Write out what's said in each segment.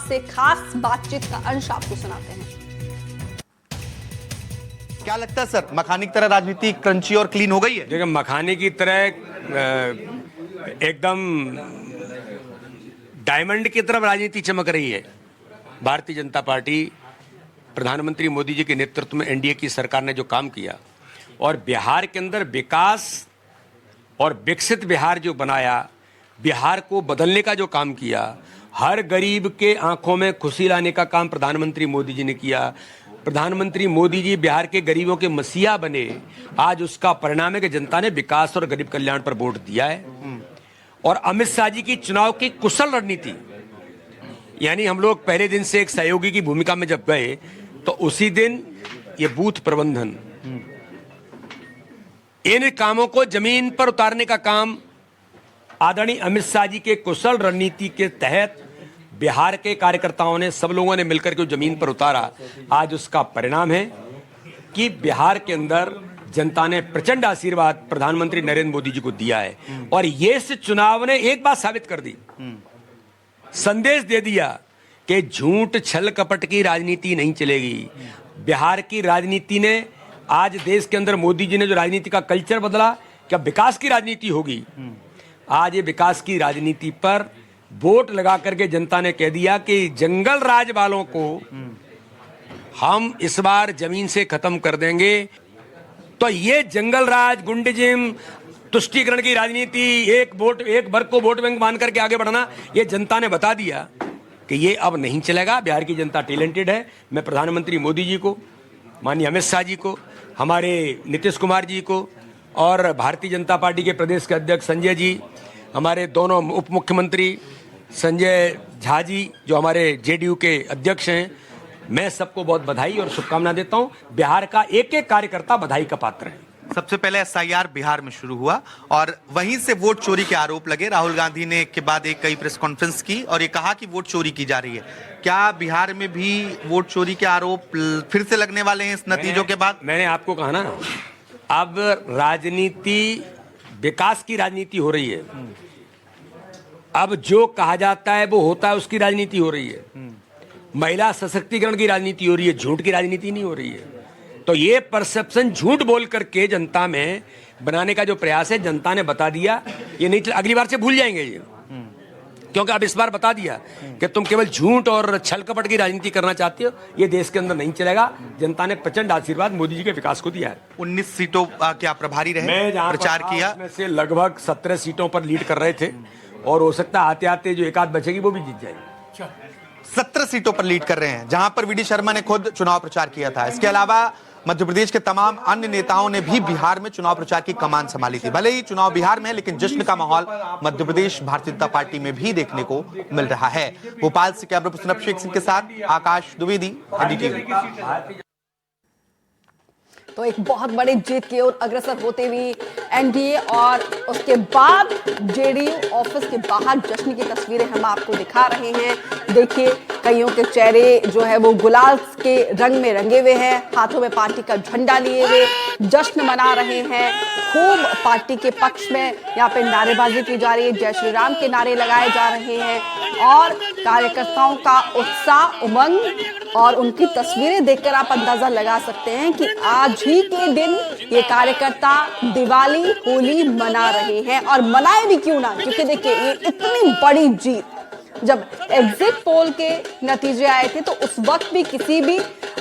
से खास बातचीत का अंश आपको सुनाते हैं। क्या लगता है सर, मखानी की तरह राजनीति क्रंची और क्लीन हो गई है? देखिए, मखाने की तरह एकदम डायमंड की तरफ राजनीति चमक रही है। भारतीय जनता पार्टी, प्रधानमंत्री मोदी जी के नेतृत्व में एनडीए की सरकार ने जो काम किया और बिहार के अंदर विकास और विकसित बिहार जो बनाया, बिहार को बदलने का जो काम किया, हर गरीब के आंखों में खुशी लाने का काम प्रधानमंत्री मोदी जी ने किया। प्रधानमंत्री मोदी जी बिहार के गरीबों के मसीहा बने। आज उसका परिणाम है कि जनता ने विकास और गरीब कल्याण पर वोट दिया है। और अमित शाह जी की चुनाव की कुशल रणनीति, यानी हम लोग पहले दिन से एक सहयोगी की भूमिका में जब गए तो उसी दिन ये बूथ प्रबंधन, इन कामों को जमीन पर उतारने का काम आदरणीय अमित शाह जी के कुशल रणनीति के तहत बिहार के कार्यकर्ताओं ने, सब लोगों ने मिलकर के जमीन पर उतारा। आज उसका परिणाम है कि बिहार के अंदर जनता ने प्रचंड आशीर्वाद प्रधानमंत्री नरेंद्र मोदी जी को दिया है। और ये इस चुनाव ने एक बात साबित कर दी, संदेश दे दिया कि झूठ छल कपट की राजनीति नहीं चलेगी। बिहार की राजनीति ने आज देश के अंदर मोदी जी ने जो राजनीति का कल्चर बदला, क्या विकास की राजनीति होगी। आज ये विकास की राजनीति पर वोट लगा करके जनता ने कह दिया कि जंगल राज वालों को हम इस बार जमीन से खत्म कर देंगे। तो ये जंगल राज, गुंडीजिम, तुष्टीकरण की राजनीति, एक वर्ग को वोट बैंक मान करके आगे बढ़ना, ये जनता ने बता दिया कि ये अब नहीं चलेगा। बिहार की जनता टैलेंटेड है। मैं प्रधानमंत्री मोदी जी को, माननीय अमित शाह जी को, हमारे नीतीश कुमार जी को और भारतीय जनता पार्टी के प्रदेश के अध्यक्ष संजय जी, हमारे दोनों उप मुख्यमंत्री संजय झा जी जो हमारे जेडीयू के अध्यक्ष हैं, मैं सबको बहुत बधाई और शुभकामना देता हूं। बिहार का एक एक कार्यकर्ता बधाई का पात्र है। सबसे पहले एसआईआर बिहार में शुरू हुआ और वहीं से वोट चोरी के आरोप लगे। राहुल गांधी ने के बाद एक कई प्रेस कॉन्फ्रेंस की और ये कहा कि वोट चोरी की जा रही है। क्या बिहार में भी वोट चोरी के आरोप फिर से लगने वाले हैं इस नतीजों के बाद? मैंने आपको कहा ना, अब राजनीति विकास की राजनीति हो रही है। अब जो कहा जाता है वो होता है, उसकी राजनीति हो रही है। महिला सशक्तिकरण की राजनीति हो रही है, झूठ की राजनीति नहीं हो रही है। तो ये परसेप्शन झूठ बोल करके जनता में बनाने का जो प्रयास है, जनता ने बता दिया ये नहीं, अगली बार से भूल जाएंगे ये, क्योंकि अब इस बार बता दिया कि तुम केवल झूठ और छल कपट की राजनीति करना चाहते हो, ये देश के अंदर नहीं चलेगा। जनता ने प्रचंड आशीर्वाद मोदी जी के विकास को दिया है। 19 सीटों क्या प्रभारी रहे, मैं जहां प्रचार किया, उसमें से लगभग 17 सीटों पर लीड कर रहे थे और हो सकता है आते आते जो एक आध बचेगी वो भी जीत जाएगी। 17 सीटों पर लीड कर रहे हैं, जहां पर वीडी शर्मा ने खुद चुनाव प्रचार किया था। इसके अलावा मध्य प्रदेश के तमाम अन्य नेताओं ने भी बिहार में चुनाव प्रचार की कमान संभाली थी। भले ही चुनाव बिहार में है, लेकिन जश्न का माहौल मध्य प्रदेश भारतीय जनता पार्टी में भी देखने को मिल रहा है। भोपाल से कैमरा पर्सन अभिषेक सिंह के साथ आकाश द्विवेदी, एनडीटीवी। तो एक बहुत बड़ी जीत की ओर अग्रसर होते हुए एनडीए और उसके बाद जेडीयू ऑफिस के बाहर जश्न की तस्वीरें हम आपको दिखा रहे हैं। देखिए, कईयों के चेहरे जो है वो गुलाल के रंग में रंगे हुए हैं, हाथों में पार्टी का झंडा लिए हुए जश्न मना रहे हैं। खूब पार्टी के पक्ष में यहाँ पे नारेबाजी की जा रही है, जय श्री राम के नारे लगाए जा रहे हैं और कार्यकर्ताओं का उत्साह, उमंग और उनकी तस्वीरें देखकर आप अंदाजा लगा सकते हैं कि आज ही के दिन ये कार्यकर्ता दिवाली, होली मना रहे हैं। और मनाए भी क्यों ना, क्योंकि देखिए ये इतनी बड़ी जीत, जब एग्जिट पोल के नतीजे आए थे तो उस वक्त भी किसी भी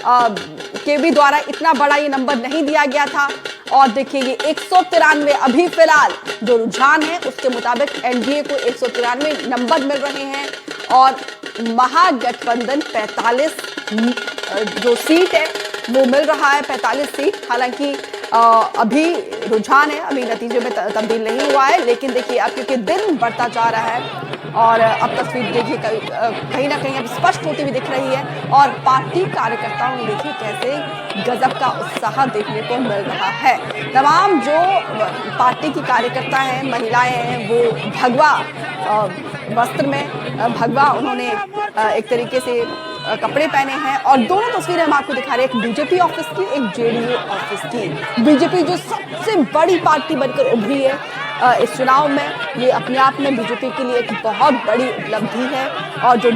के भी द्वारा इतना बड़ा ये नंबर नहीं दिया गया था। और देखिए ये 193 अभी फिलहाल जो रुझान है उसके मुताबिक एनडीए को 193 नंबर मिल रहे हैं और महागठबंधन 45 जो सीट है वो मिल रहा है, 45 सीट। हालांकि अभी रुझान है, अभी नतीजे में तब्दील नहीं हुआ है, लेकिन देखिए अब क्योंकि दिन बढ़ता जा रहा है और अब तस्वीर देखिए कहीं ना कहीं अब स्पष्ट होती हुई दिख रही है और पार्टी कार्यकर्ताओं में देखिए कैसे गजब का उत्साह देखने को मिल रहा है। तमाम जो पार्टी की कार्यकर्ता हैं, महिलाएं हैं, वो भगवा वस्त्र में, भगवा उन्होंने एक तरीके से कपड़े पहने हैं और दोनों तस्वीरें हम आपको दिखा रहे हैं, एक बीजेपी ऑफिस की, एक जेडीयू ऑफिस की। बीजेपी जो सबसे बड़ी पार्टी बनकर उभरी है इस चुनाव में, ये अपने आप में बीजेपी के लिए एक बहुत बड़ी उपलब्धि है। और जो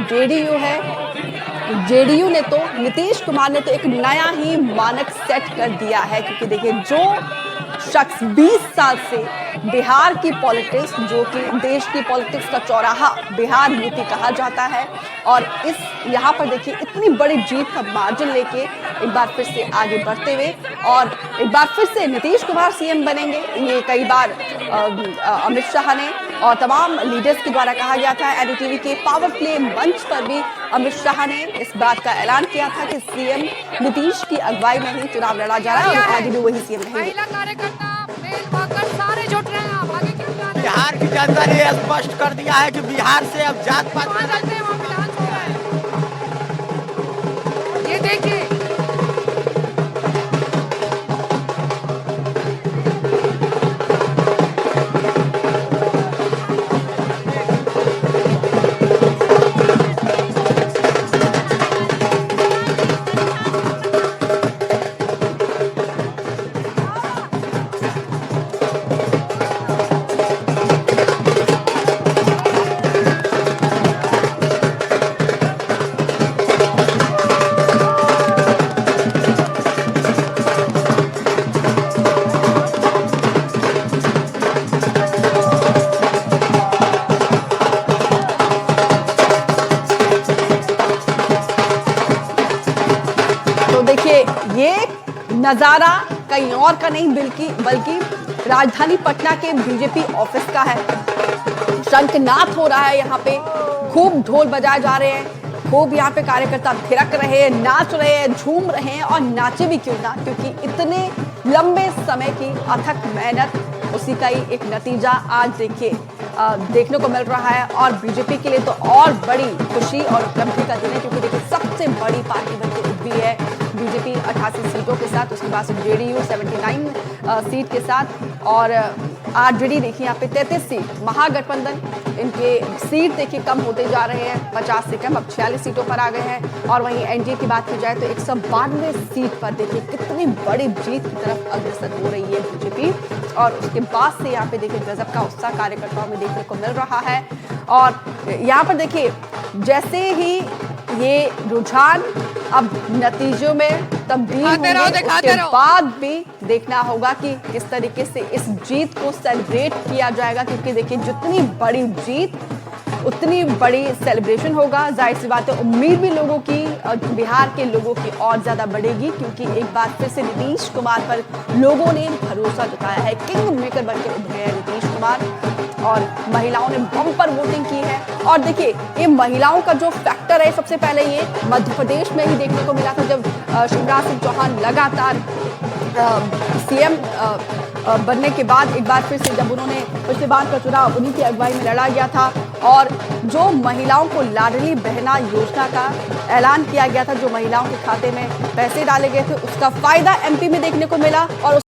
जेडीयू ने तो, नीतीश कुमार ने तो एक नया ही मानक सेट कर दिया है, क्योंकि देखिए जो शख्स 20 साल से बिहार की पॉलिटिक्स, जो कि देश की पॉलिटिक्स का चौराहा बिहार यूपी कहा जाता है, और इस यहाँ पर देखिए इतनी बड़ी जीत का मार्जिन लेके एक बार फिर से आगे बढ़ते हुए, और एक बार फिर से नीतीश कुमार सीएम बनेंगे, ये कई बार अमित शाह ने और तमाम लीडर्स के द्वारा कहा गया था। एनडीटीवी के पावर प्ले मंच पर भी अमित शाह ने इस बात का ऐलान किया था कि सीएम नीतीश की अगुवाई में ही चुनाव लड़ा जा रहा है और आगे भी वही सीएम रहेंगे। बिहार की जनता ने स्पष्ट कर दिया है कि बिहार से अब जात पात ये देखिए, ये नजारा कहीं और का नहीं बल्कि राजधानी पटना के बीजेपी ऑफिस का है। शंखनाद हो रहा है यहाँ पे, खूब ढोल बजाए जा रहे हैं, खूब यहाँ पे कार्यकर्ता थिरक रहे हैं, नाच रहे हैं, झूम रहे हैं, और नाचे भी क्यों ना, क्योंकि इतने लंबे समय की अथक मेहनत, उसी का ही एक नतीजा आज देखिए देखने को मिल रहा है। और बीजेपी के लिए तो और बड़ी खुशी और उपलब्धि का दिन है, क्योंकि देखिए सबसे बड़ी पार्टी बनकर उठी है बीजेपी 88 सीटों के साथ, उसके बाद जेडीयू 79 सीट के साथ, और आरजेडी देखिए यहाँ पे 33 सीट, महागठबंधन इनके सीट देखिए कम होते जा रहे हैं, 50 से कम अब 46 सीटों पर आ गए हैं। और वहीं एनडीए की बात की जाए तो 192 सीट पर देखिए कितनी बड़ी जीत की तरफ अग्रसर हो रही है बीजेपी, और उसके बाद से यहाँ पे देखिए गजब का उत्साह कार्यकर्ताओं में देखने को मिल रहा है। और यहाँ पर देखिए जैसे ही ये रुझान अब नतीजों में तब्दील होंगे, उसके बाद भी देखना होगा कि किस तरीके से इस जीत को सेलिब्रेट किया जाएगा, क्योंकि देखिए जितनी बड़ी जीत उतनी बड़ी सेलिब्रेशन होगा। जाहिर सी बात है, उम्मीद भी लोगों की, बिहार के लोगों की और ज्यादा बढ़ेगी, क्योंकि एक बार फिर से नीतीश कुमार पर लोगों ने भरोसा जताया है। किंग मेकर बनकर उभरे हैं नीतीश कुमार, और महिलाओं ने बम्पर वोटिंग की है। और देखिए ये महिलाओं का जो फैक्टर है, सबसे पहले ये मध्य प्रदेश में ही देखने को मिला था, जब शिवराज सिंह चौहान लगातार सीएम बनने के बाद एक बार फिर से जब उन्होंने पिछले बार का चुनाव उन्हीं की अगुवाई में लड़ा गया था, और जो महिलाओं को लाडली बहना योजना का ऐलान किया गया था, जो महिलाओं के खाते में पैसे डाले गए थे, उसका फायदा एमपी में देखने को मिला। और